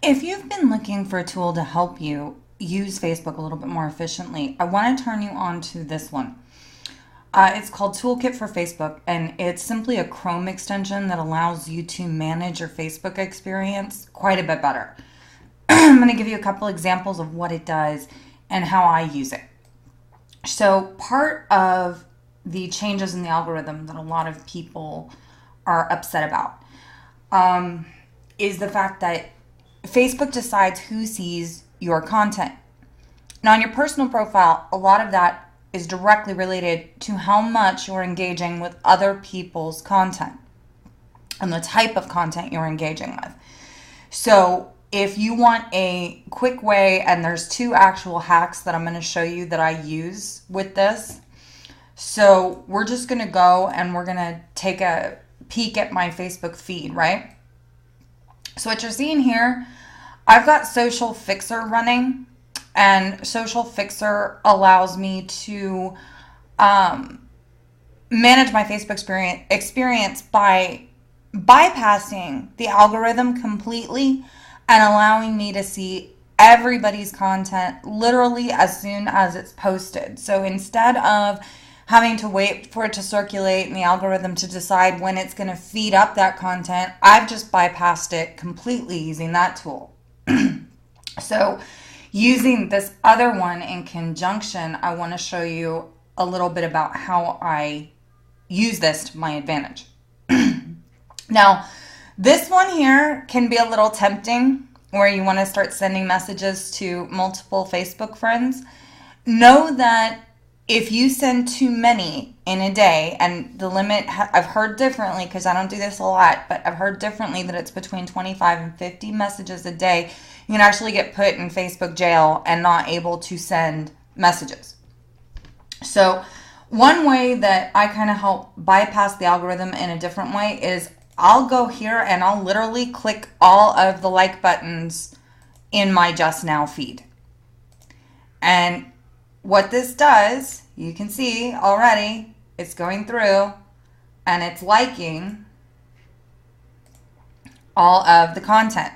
If you've been looking for a tool to help you use Facebook a little bit more efficiently, I want to turn you on to this one. It's called Toolkit for Facebook, and it's simply a Chrome extension that allows you to manage your Facebook experience quite a bit better. I'm going to give you a couple examples of what it does and how I use it. So, part of the changes in the algorithm that a lot of people are upset about is the fact that Facebook decides who sees your content. Now, on your personal profile, a lot of that is directly related to how much you're engaging with other people's content and the type of content you're engaging with. So, if you want a quick way, and there's two actual hacks that I'm going to show you that I use with this. So, we're just going to go and we're going to take a peek at my Facebook feed, right? So, what you're seeing here, I've got Social Fixer running, and Social Fixer allows me to manage my Facebook experience by bypassing the algorithm completely and allowing me to see everybody's content literally as soon as it's posted. So instead of having to wait for it to circulate and the algorithm to decide when it's going to feed up that content, I've just bypassed it completely using that tool. So using this other one in conjunction, I want to show you a little bit about how I use this to my advantage. Now, this one here can be a little tempting where you want to start sending messages to multiple Facebook friends. Know that if you send too many in a day, and the limit, I've heard differently because I don't do this a lot, but I've heard differently that it's between 25 and 50 messages a day, you can actually get put in Facebook jail and not able to send messages. So one way that I kind of help bypass the algorithm in a different way is I'll go here and I'll literally click all of the like buttons in my Just Now feed. And what this does, you can see already, it's going through and it's liking all of the content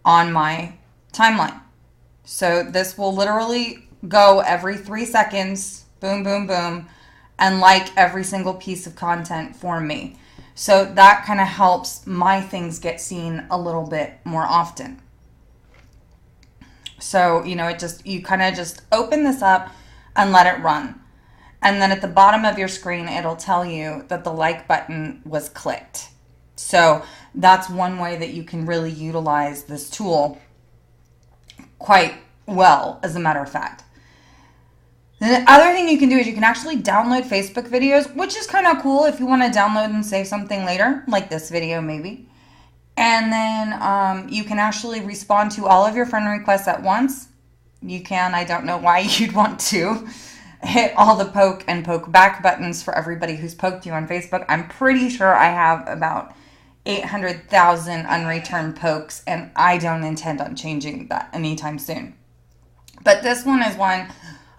on my timeline. So this will literally go every 3 seconds, boom, boom, boom, and like every single piece of content for me. So that kind of helps my things get seen a little bit more often. So, you kind of just open this up and let it run. And then at the bottom of your screen, it'll tell you that the like button was clicked. So that's one way that you can really utilize this tool quite well, as a matter of fact. The other thing you can do is you can actually download Facebook videos, which is kind of cool if you want to download and save something later, like this video maybe. And then you can actually respond to all of your friend requests at once. You can, I don't know why you'd want to hit all the poke and poke back buttons for everybody who's poked you on Facebook. I'm pretty sure I have about 800,000 unreturned pokes, and I don't intend on changing that anytime soon. But this one is one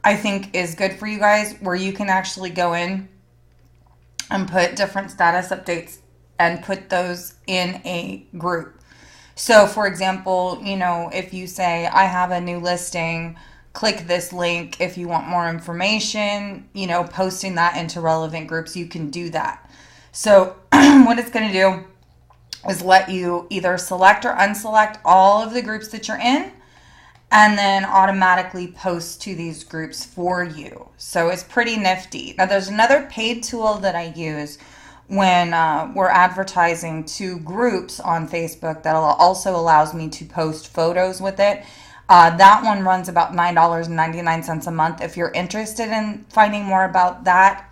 I think is good for you guys, where you can actually go in and put different status updates and put those in a group. So for example, if you say, I have a new listing, click this link if you want more information, posting that into relevant groups, you can do that. So what it's going to do is let you either select or unselect all of the groups that you're in, and then automatically post to these groups for you. So it's pretty nifty. Now there's another paid tool that I use when we're advertising to groups on Facebook that also allows me to post photos with it. That one runs about $9.99 a month. If you're interested in finding more about that,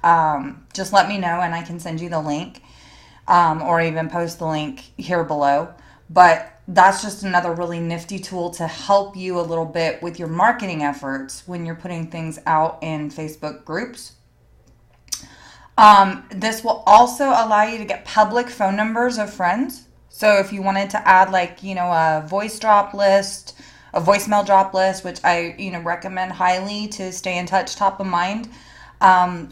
just let me know and I can send you the link, or even post the link here below. But that's just another really nifty tool to help you a little bit with your marketing efforts when you're putting things out in Facebook groups. This will also allow you to get public phone numbers of friends. So if you wanted to add a voicemail drop list, which I recommend highly to stay in touch, top of mind.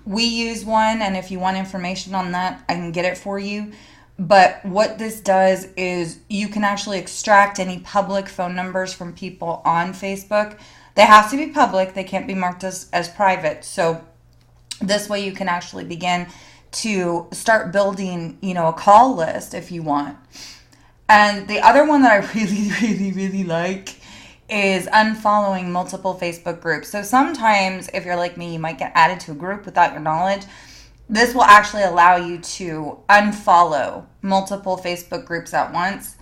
We use one, and if you want information on that, I can get it for you. But what this does is you can actually extract any public phone numbers from people on Facebook. They have to be public, they can't be marked as private. So this way you can actually begin to start building, a call list if you want. And the other one that I really, really, really like is unfollowing multiple Facebook groups. So sometimes if you're like me, you might get added to a group without your knowledge. This will actually allow you to unfollow multiple Facebook groups at once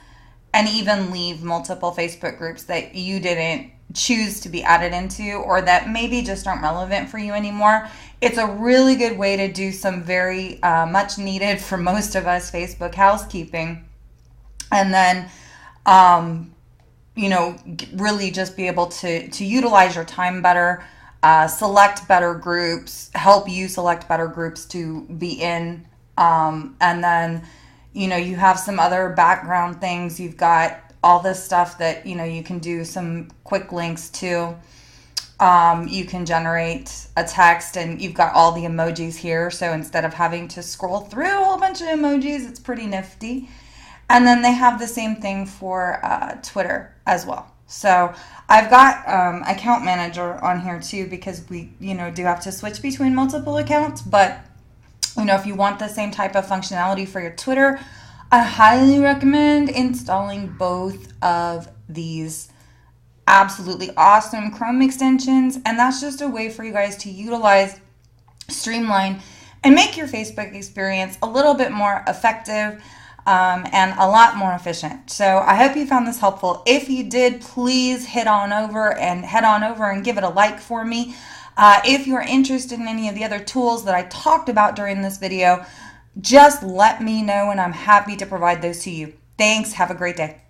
and even leave multiple Facebook groups that you didn't choose to be added into or that maybe just aren't relevant for you anymore. It's a really good way to do some very much needed for most of us Facebook housekeeping. And then, really just be able to utilize your time better, select better groups, help you select better groups to be in. And then, you have some other background things. You've got all this stuff that, you can do some quick links to. You can generate a text and you've got all the emojis here. So instead of having to scroll through a whole bunch of emojis, it's pretty nifty. And then they have the same thing for Twitter as well. So I've got account manager on here too because we, do have to switch between multiple accounts. But, if you want the same type of functionality for your Twitter, I highly recommend installing both of these absolutely awesome Chrome extensions. And that's just a way for you guys to utilize, streamline, and make your Facebook experience a little bit more effective. And a lot more efficient. So I hope you found this helpful. If you did, please head on over and give it a like for me. If you're interested in any of the other tools that I talked about during this video, just let me know and I'm happy to provide those to you. Thanks. Have a great day.